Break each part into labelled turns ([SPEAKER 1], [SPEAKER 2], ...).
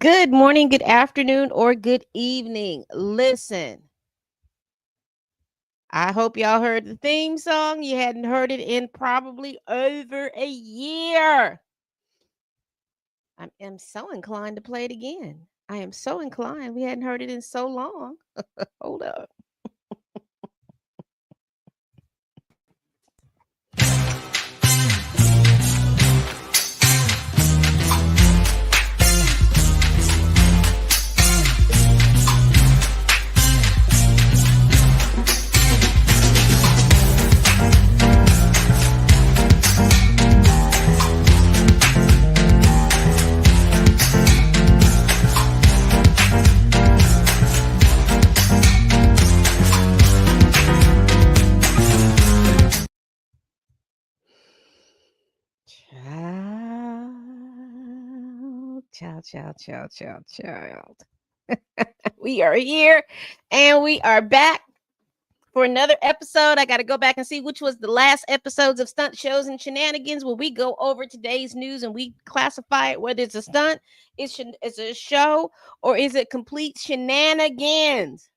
[SPEAKER 1] Good morning, good afternoon, or good evening. Listen, I hope y'all heard the theme song. You hadn't heard it in probably over a year. I am so inclined to play it again. I am so inclined. We hadn't heard it in so long. Hold up. Child. We are here and we are back for another episode. I got to go back and see which was the last episodes of Stunt Shows and Shenanigans where we go over today's news and we classify it whether it's a stunt, it's a show, or is it complete shenanigans.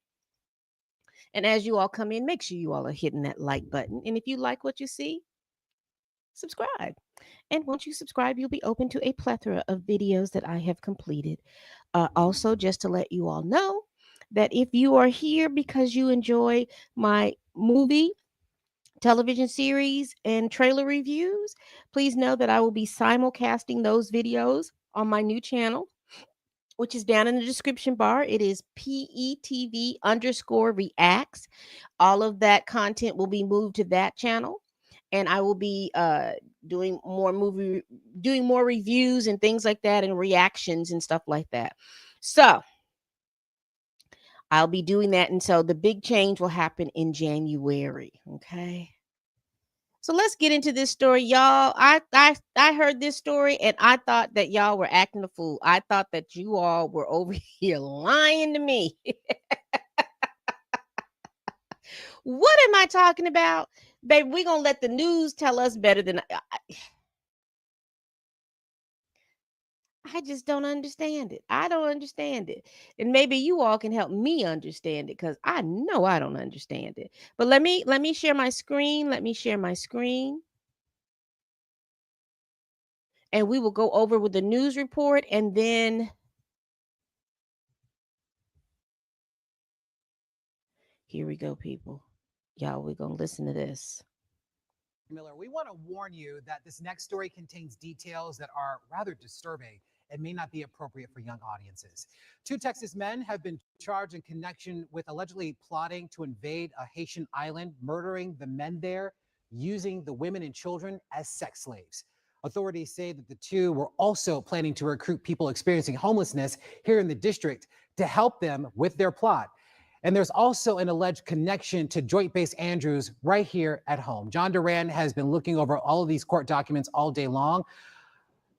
[SPEAKER 1] And as you all come in, make sure you all are hitting that like button. And if you like what you see, subscribe. And once you subscribe, you'll be open to a plethora of videos that I have completed. Also, just to let you all know that if you are here because you enjoy my movie, television series, and trailer reviews, please know that I will be simulcasting those videos on my new channel, which is down in the description bar. It is PETV_reacts. All of that content will be moved to that channel. And I will be doing more reviews and things like that, and reactions and stuff like that. So I'll be doing that. And so the big change will happen in January. Okay. So let's get into this story, y'all. I heard this story and I thought that y'all were acting a fool. I thought that you all were over here lying to me. What am I talking about? Baby, we're going to let the news tell us better than I just don't understand it. I don't understand it. And maybe you all can help me understand it because I know I don't understand it. But let me share my screen. Let me share my screen. And we will go over with the news report, and then here we go, people. Y'all, we're going to listen to this.
[SPEAKER 2] Miller, we want to warn you that this next story contains details that are rather disturbing and may not be appropriate for young audiences. Two Texas men have been charged in connection with allegedly plotting to invade a Haitian island, murdering the men there, using the women and children as sex slaves. Authorities say that the two were also planning to recruit people experiencing homelessness here in the district to help them with their plot. And there's also an alleged connection to Joint Base Andrews right here at home. John Duran has been looking over all of these court documents all day long.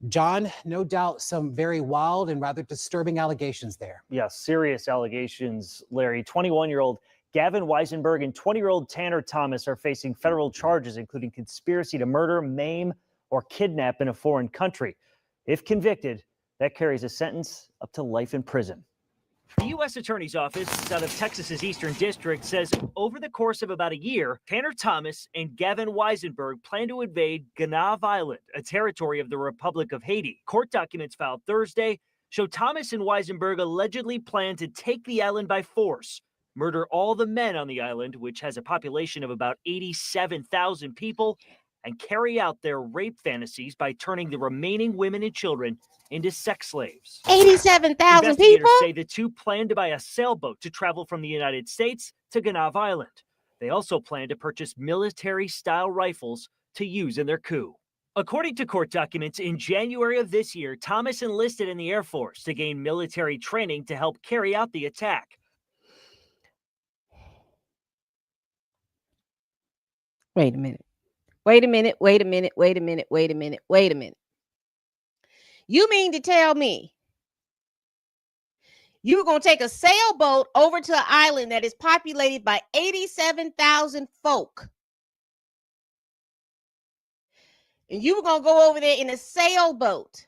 [SPEAKER 2] John, no doubt some very wild and rather disturbing allegations there.
[SPEAKER 3] Yes, serious allegations, Larry. 21-year-old Gavin Weisenberg and 20-year-old Tanner Thomas are facing federal charges, including conspiracy to murder, maim, or kidnap in a foreign country. If convicted, that carries a sentence up to life in prison. The U.S. Attorney's Office out of Texas's Eastern District says over the course of about a year, Tanner Thomas and Gavin Weisenberg plan to invade Gonave Island, a territory of the Republic of Haiti. Court documents filed Thursday show Thomas and Weisenberg allegedly plan to take the island by force, murder all the men on the island, which has a population of about 87,000 people, and carry out their rape fantasies by turning the remaining women and children into sex slaves.
[SPEAKER 1] 87,000 people?
[SPEAKER 3] Investigators say the two plan to buy a sailboat to travel from the United States to Gonave Island. They also plan to purchase military-style rifles to use in their coup. According to court documents, in January of this year, Thomas enlisted in the Air Force to gain military training to help carry out the attack.
[SPEAKER 1] Wait a minute. Wait a minute. Wait a minute. Wait a minute. Wait a minute. Wait a minute. You mean to tell me you were going to take a sailboat over to an island that is populated by 87,000 folk, and you were going to go over there in a sailboat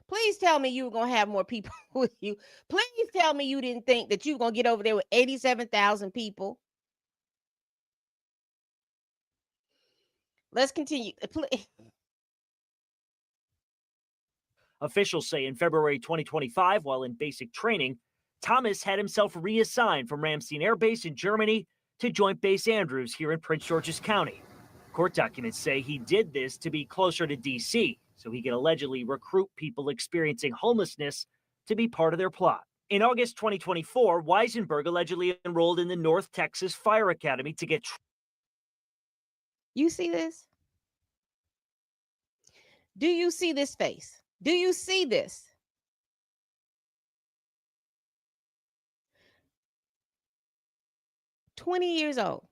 [SPEAKER 1] Please tell me you were going to have more people with you. Please tell me you didn't think that you were going to get over there with 87,000 people. Let's continue.
[SPEAKER 3] Officials say in February 2025, while in basic training, Thomas had himself reassigned from Ramstein Air Base in Germany to Joint Base Andrews here in Prince George's County. Court documents say he did this to be closer to D.C., so he could allegedly recruit people experiencing homelessness to be part of their plot. In August 2024, Weisenberg allegedly enrolled in the North Texas Fire Academy to get...
[SPEAKER 1] You see this? Do you see this face? Do you see this? "20 years old,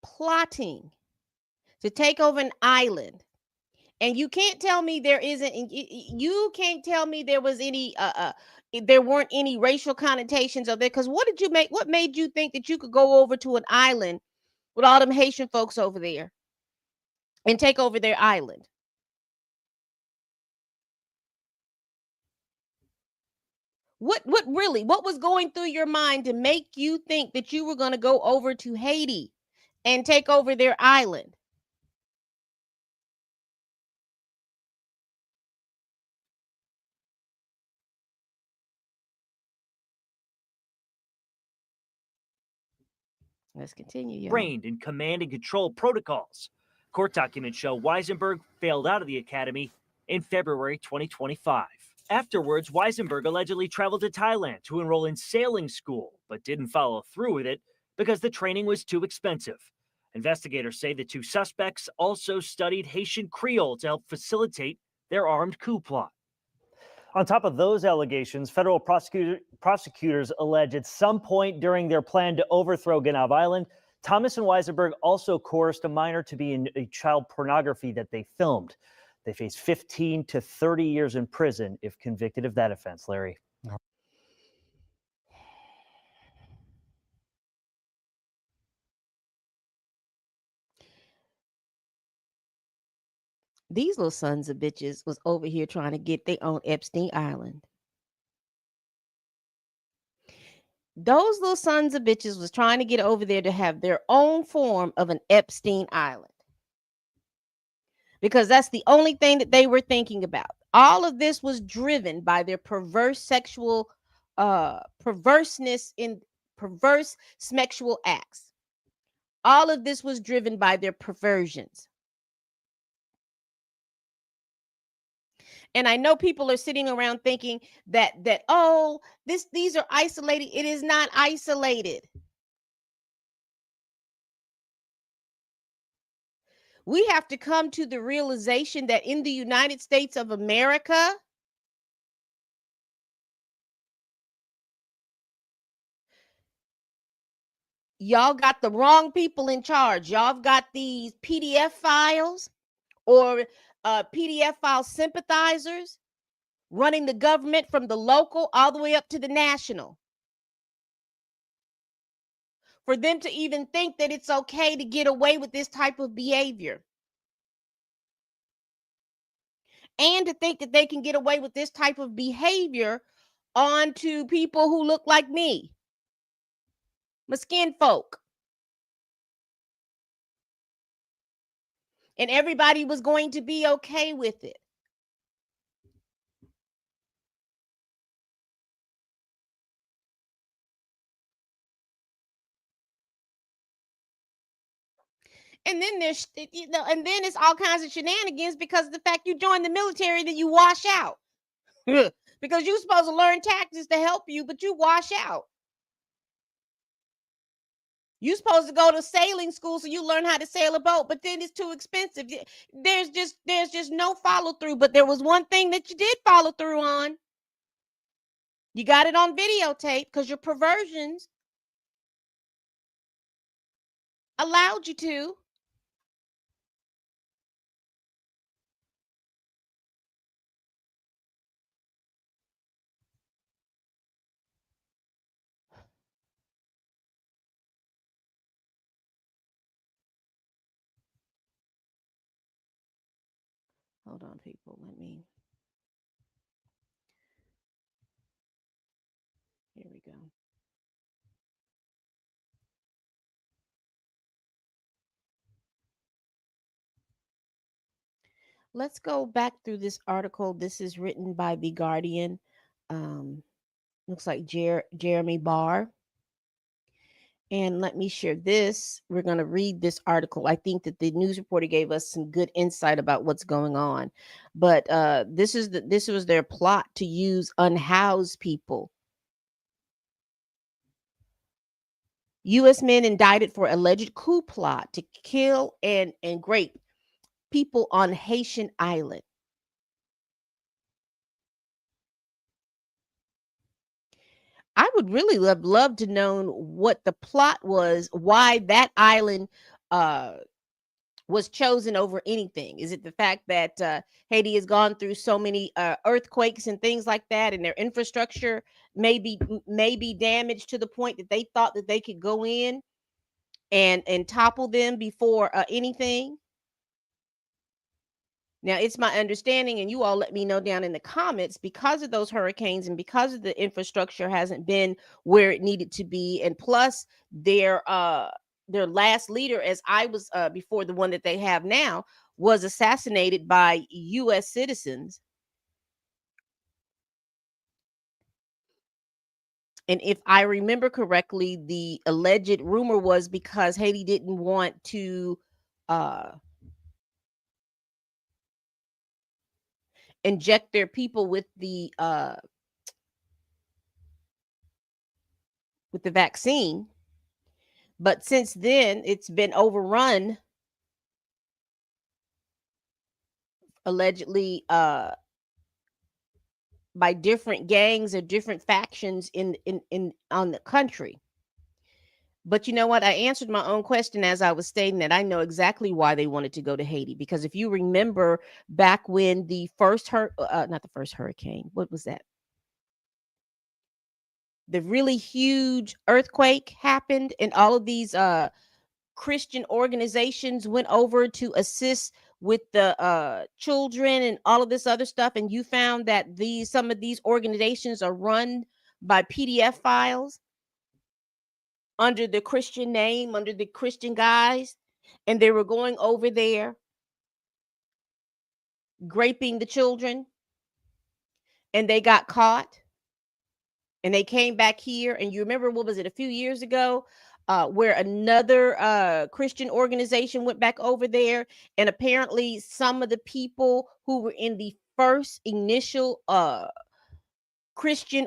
[SPEAKER 1] plotting to take over an island." And you can't tell me there isn't, you can't tell me there was any, there weren't any racial connotations of it. Because what made you think that you could go over to an island with all them Haitian folks over there and take over their island? What was going through your mind to make you think that you were going to go over to Haiti and take over their island? Let's continue, y'all.
[SPEAKER 3] Trained in command and control protocols. Court documents show Weisenberg failed out of the academy in February 2025. Afterwards, Weisenberg allegedly traveled to Thailand to enroll in sailing school, but didn't follow through with it because the training was too expensive. Investigators say the two suspects also studied Haitian Creole to help facilitate their armed coup plot. On top of those allegations, federal prosecutors allege at some point during their plan to overthrow Ganab Island, Thomas and Weisenberg also coerced a minor to be in a child pornography that they filmed. They face 15 to 30 years in prison if convicted of that offense, Larry.
[SPEAKER 1] These little sons of bitches was over here trying to get their own Epstein Island. Those little sons of bitches was trying to get over there to have their own form of an Epstein Island. Because that's the only thing that they were thinking about. All of this was driven by their perverse sexual perverseness in perverse sexual acts. All of this was driven by their perversions. And I know people are sitting around thinking that oh, these are isolated. It is not isolated. We have to come to the realization that in the United States of America, y'all got the wrong people in charge. Y'all got these PDF files or PDF file sympathizers running the government from the local all the way up to the national. For them to even think that it's okay to get away with this type of behavior. And to think that they can get away with this type of behavior onto people who look like me. My skin folk. And everybody was going to be okay with it. And then there's, and then it's all kinds of shenanigans because of the fact you join the military, that you wash out. Because you're supposed to learn tactics to help you, but you wash out. You're supposed to go to sailing school so you learn how to sail a boat, but then it's too expensive. There's just no follow through. But there was one thing that you did follow through on. You got it on videotape because your perversions allowed you to. Hold on, people. Let me Let's go back through this article. This is written by The Guardian. Um, looks like Jeremy Barr. And let me share this. We're going to read this article. I think that the news reporter gave us some good insight about what's going on. But this was their plot to use unhoused people. U.S. men indicted for alleged coup plot to kill and rape people on Haitian island. I would really love to know what the plot was, why that island was chosen over anything. Is it the fact that Haiti has gone through so many earthquakes and things like that, and their infrastructure may be damaged to the point that they thought that they could go in and topple them before anything? Now, it's my understanding, and you all let me know down in the comments, because of those hurricanes and because of the infrastructure hasn't been where it needed to be, and plus their last leader, as I was before the one that they have now, was assassinated by U.S. citizens. And if I remember correctly, the alleged rumor was because Haiti didn't want to inject their people with the vaccine. But since then, it's been overrun, allegedly, by different gangs or different factions in on the country. But you know what? I answered my own question as I was stating that I know exactly why they wanted to go to Haiti. Because if you remember back when the first not the first hurricane, what was that? The really huge earthquake happened, and all of these Christian organizations went over to assist with the children and all of this other stuff, and you found that some of these organizations are run by PDF files under the Christian name, under the Christian guise, and they were going over there raping the children, and they got caught, and they came back here. And you remember, what was it, a few years ago, where another Christian organization went back over there, and apparently some of the people who were in the first initial Christian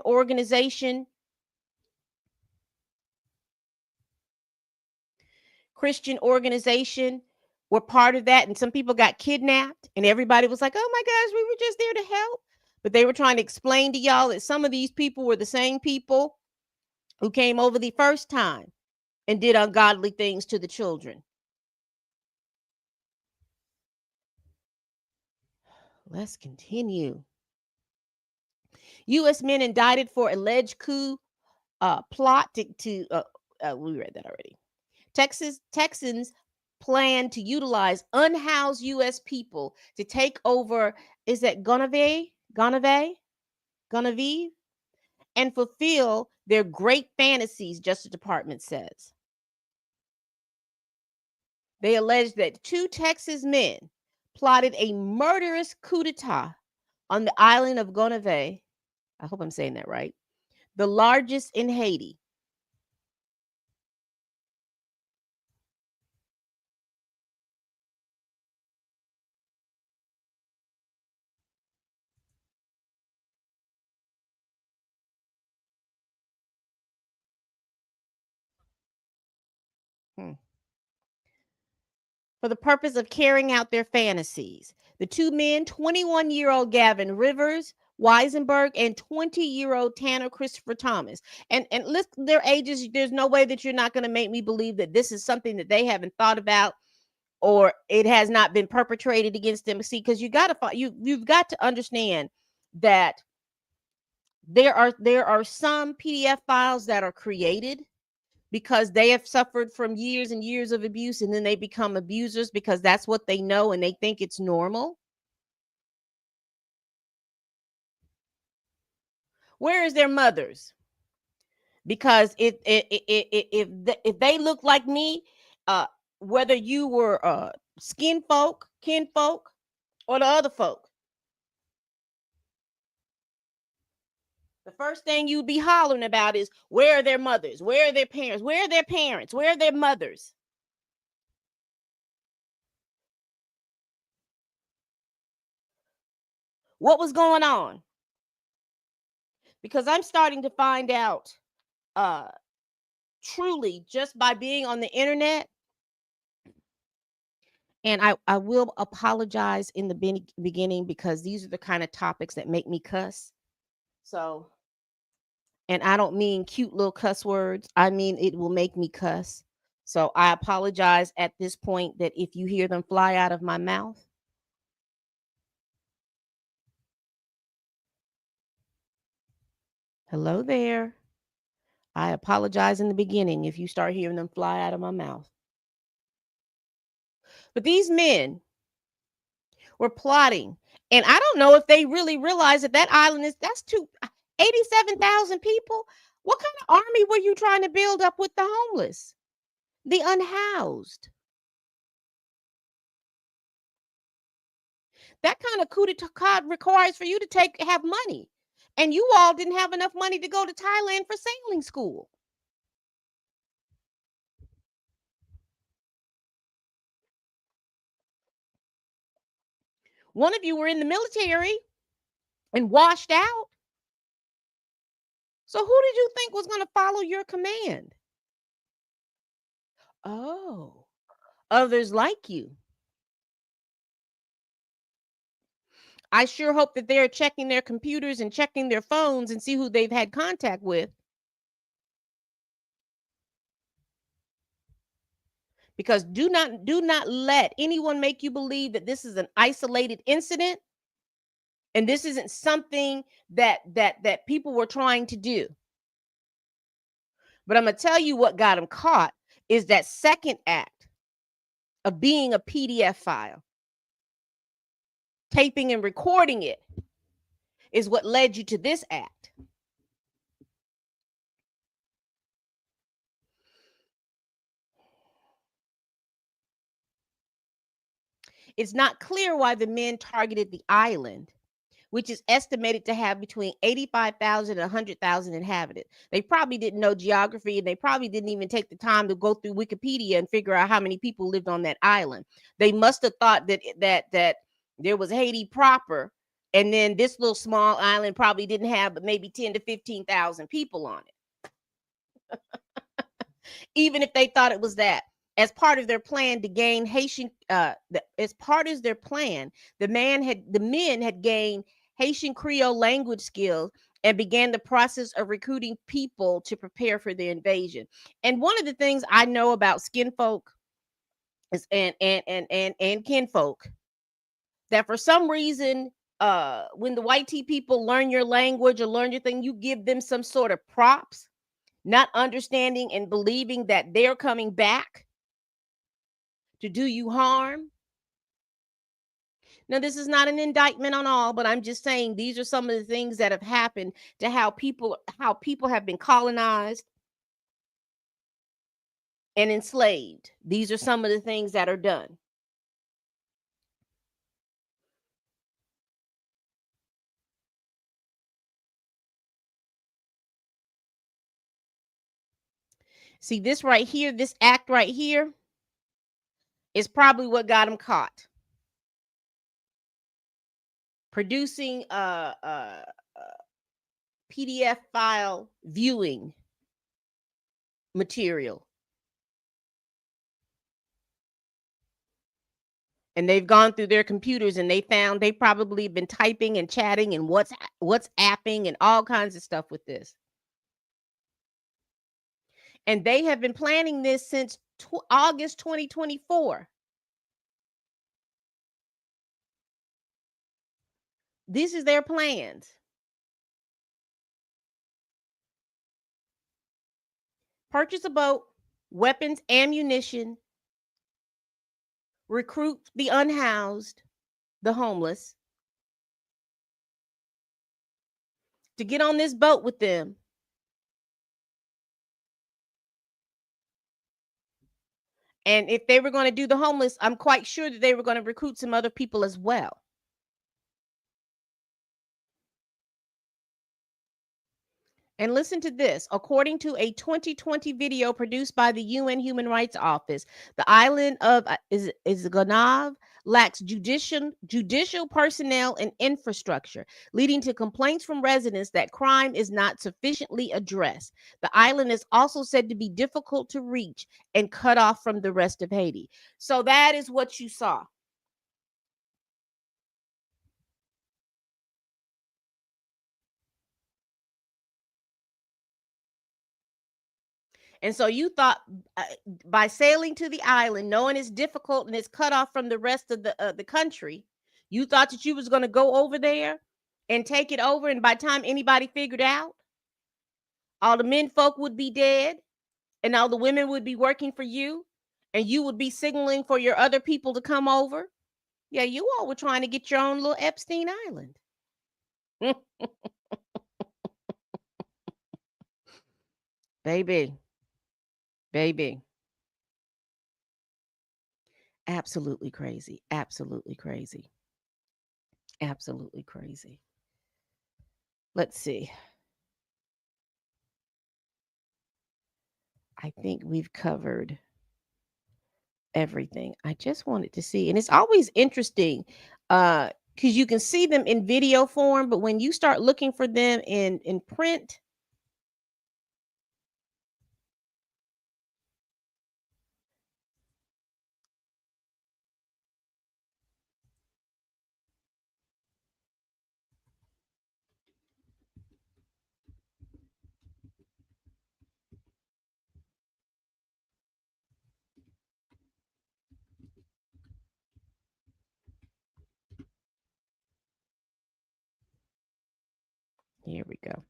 [SPEAKER 1] organization were part of that, and some people got kidnapped, and everybody was like, oh my gosh, we were just there to help. But they were trying to explain to y'all that some of these people were the same people who came over the first time and did ungodly things to the children. Let's continue. U.S. men indicted for alleged coup plot to we read that already. Texans plan to utilize unhoused U.S. people to take over. Is that Gonave, and fulfill their great fantasies? Justice Department says they allege that 2 Texas men plotted a murderous coup d'état on the island of Gonave. I hope I'm saying that right. The largest in Haiti. For the purpose of carrying out their fantasies. The 2 men, 21-year-old Gavin Rivers Weisenberg and 20-year-old Tanner Christopher Thomas. And list their ages. There's no way that you're not going to make me believe that this is something that they haven't thought about, or it has not been perpetrated against them. See, because you've got to understand that there are some PDF files that are created because they have suffered from years and years of abuse, and then they become abusers because that's what they know and they think it's normal. Where is their mothers? Because if they look like me, whether you were kinfolk, or the other folk. The first thing you'd be hollering about is, where are their mothers? Where are their parents? Where are their parents? Where are their mothers? What was going on? Because I'm starting to find out, truly, just by being on the internet. And I will apologize in the beginning, because these are the kind of topics that make me cuss. So, and I don't mean cute little cuss words. I mean, it will make me cuss. So I apologize at this point that if you hear them fly out of my mouth. Hello there. I apologize in the beginning if you start hearing them fly out of my mouth. But these men were plotting. And I don't know if they really realize that that island that's 87,000 people. What kind of army were you trying to build up with the homeless, the unhoused? That kind of coup d'etat requires for you to have money. And you all didn't have enough money to go to Thailand for sailing school. One of you were in the military and washed out. So who did you think was going to follow your command? Oh, others like you. I sure hope that they're checking their computers and checking their phones and see who they've had contact with. Because do not let anyone make you believe that this is an isolated incident and this isn't something that people were trying to do. But I'm going to tell you what got them caught is that second act of being a PDF file. Taping and recording it is what led you to this act. It's not clear why the men targeted the island, which is estimated to have between 85,000 and 100,000 inhabitants. They probably didn't know geography, and they probably didn't even take the time to go through Wikipedia and figure out how many people lived on that island. They must have thought that there was Haiti proper, and then this little small island probably didn't have but maybe 10 to 15,000 people on it. Even if they thought it was that. As part of their plan to gain Haitian, as part of their plan, the men had gained Haitian Creole language skills and began the process of recruiting people to prepare for the invasion. And one of the things I know about skin folk is and kinfolk, that for some reason, when the white tea people learn your language or learn your thing, you give them some sort of props, not understanding and believing that they're coming back to do you harm. Now, this is not an indictment on all, but I'm just saying these are some of the things that have happened to how people have been colonized and enslaved. These are some of the things that are done. See, this right here, this act right here is probably what got him caught. Producing a PDF file viewing material. And they've gone through their computers and they found they probably been typing and chatting and WhatsApping and all kinds of stuff with this. And they have been planning this since August 2024. This is their plans. Purchase a boat, weapons, ammunition, recruit the unhoused, the homeless, to get on this boat with them. And if they were going to do the homeless, I'm quite sure that they were going to recruit some other people as well. And listen to this. According to a 2020 video produced by the UN Human Rights Office, the island of is Ganav lacks judicial personnel and infrastructure, leading to complaints from residents that crime is not sufficiently addressed. The island is also said to be difficult to reach and cut off from the rest of Haiti. So that is what you saw. And so you thought by sailing to the island, knowing it's difficult and it's cut off from the rest of the country, you thought that you was going to go over there and take it over. And by the time anybody figured out, all the men folk would be dead and all the women would be working for you and you would be signaling for your other people to come over. Yeah, you all were trying to get your own little Epstein Island. Baby. Baby. Absolutely crazy. Absolutely crazy. Absolutely crazy. Let's see. I think we've covered everything. I just wanted to see, and it's always interesting because you can see them in video form, but when you start looking for them in print, here we go.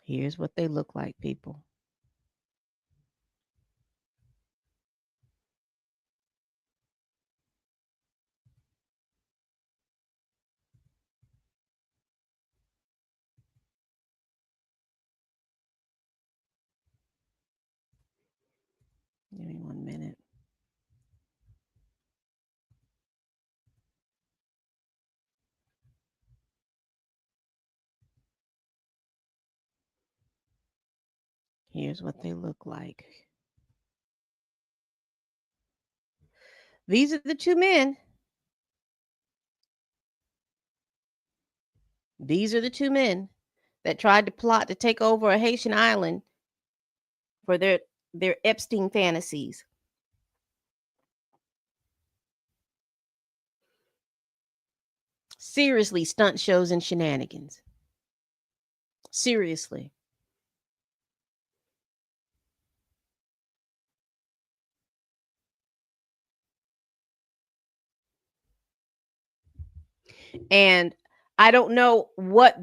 [SPEAKER 1] Here's what they look like, people. Give me 1 minute. Here's what they look like. These are the two men. These are the two men that tried to plot to take over a Haitian island for their Epstein fantasies. Seriously, stunt shows and shenanigans. Seriously. And I don't know what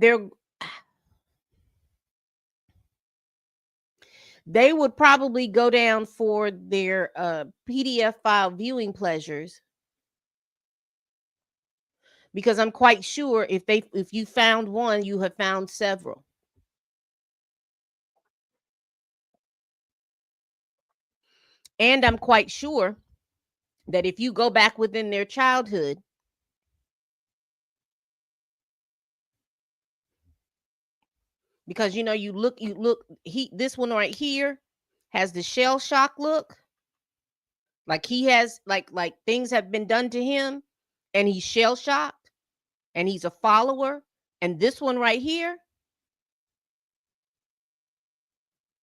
[SPEAKER 1] they would probably go down for their PDF file viewing pleasures, because I'm quite sure if you found one, you have found several. And I'm quite sure that if you go back within their childhood, because you look, this one right here has the shell shock look, like he has like things have been done to him and he's shell shocked and he's a follower. And this one right here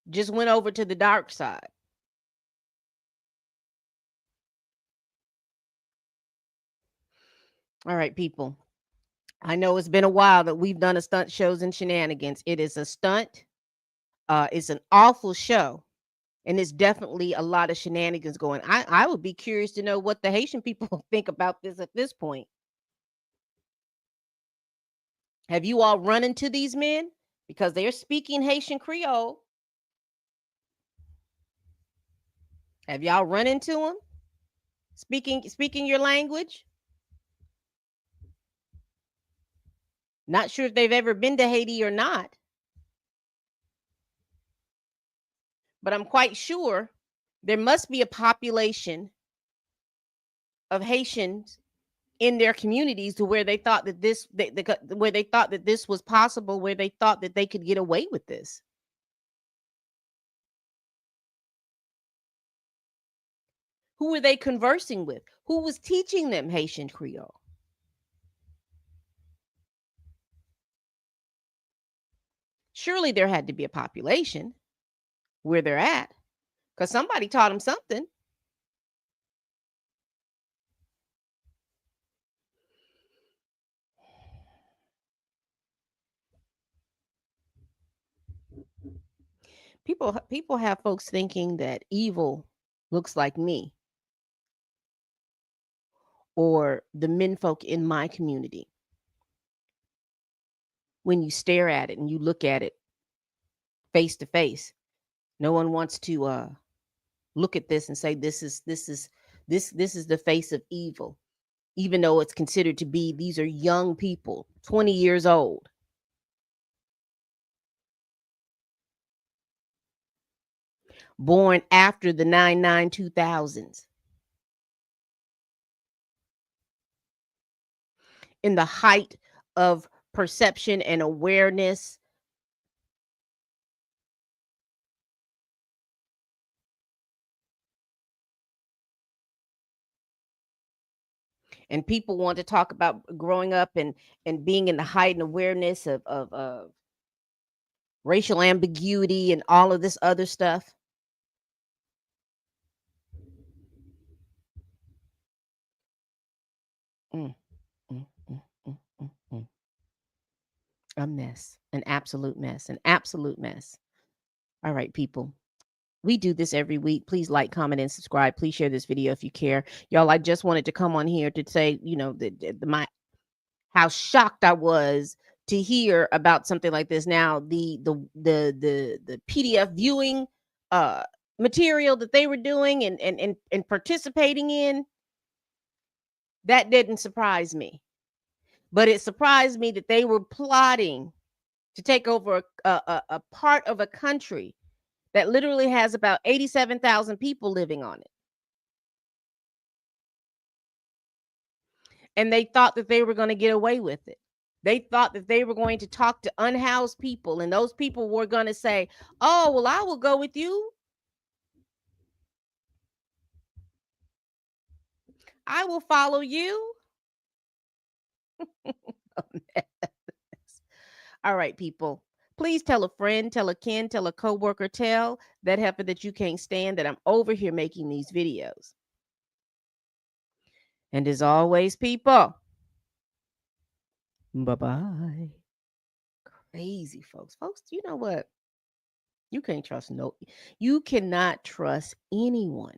[SPEAKER 1] just went over to the dark side. All right, people. I know it's been a while that we've done a stunt shows and shenanigans. It is a stunt. It's an awful show. And it's definitely a lot of shenanigans going. I would be curious to know what the Haitian people think about this at this point. Have you all run into these men? Because they're speaking Haitian Creole. Have y'all run into them? Speaking your language? Not sure if they've ever been to Haiti or not. But I'm quite sure there must be a population of Haitians in their communities to where they thought that where they thought that this was possible, where they thought that they could get away with this. Who were they conversing with? Who was teaching them Haitian Creole? Surely there had to be a population where they're at, because somebody taught them something. People have folks thinking that evil looks like me or the menfolk in my community. When you stare at it and you look at it face to face, no one wants to look at this and say this is the face of evil, even though it's considered to be, these are young people, 20 years old. Born after the 9/9/2000s. In the height of perception and awareness. And people want to talk about growing up and being in the height and awareness of racial ambiguity and all of this other stuff. Mm, mm, mm, mm, mm, mm. A mess, an absolute mess, an absolute mess. All right, people. We do this every week. Please like, comment, and subscribe. Please share this video if you care. Y'all, I just wanted to come on here to say, how shocked I was to hear about something like this. Now, the PDF viewing material that they were doing and participating in, that didn't surprise me. But it surprised me that they were plotting to take over a part of a country that literally has about 87,000 people living on it. And they thought that they were going to get away with it. They thought that they were going to talk to unhoused people, and those people were going to say, oh, well, I will go with you. I will follow you. All right, people. Please tell a friend, tell a kin, tell a coworker, tell that heifer that you can't stand that I'm over here making these videos. And as always, people, bye-bye. Crazy folks. Folks, you know what? You cannot trust anyone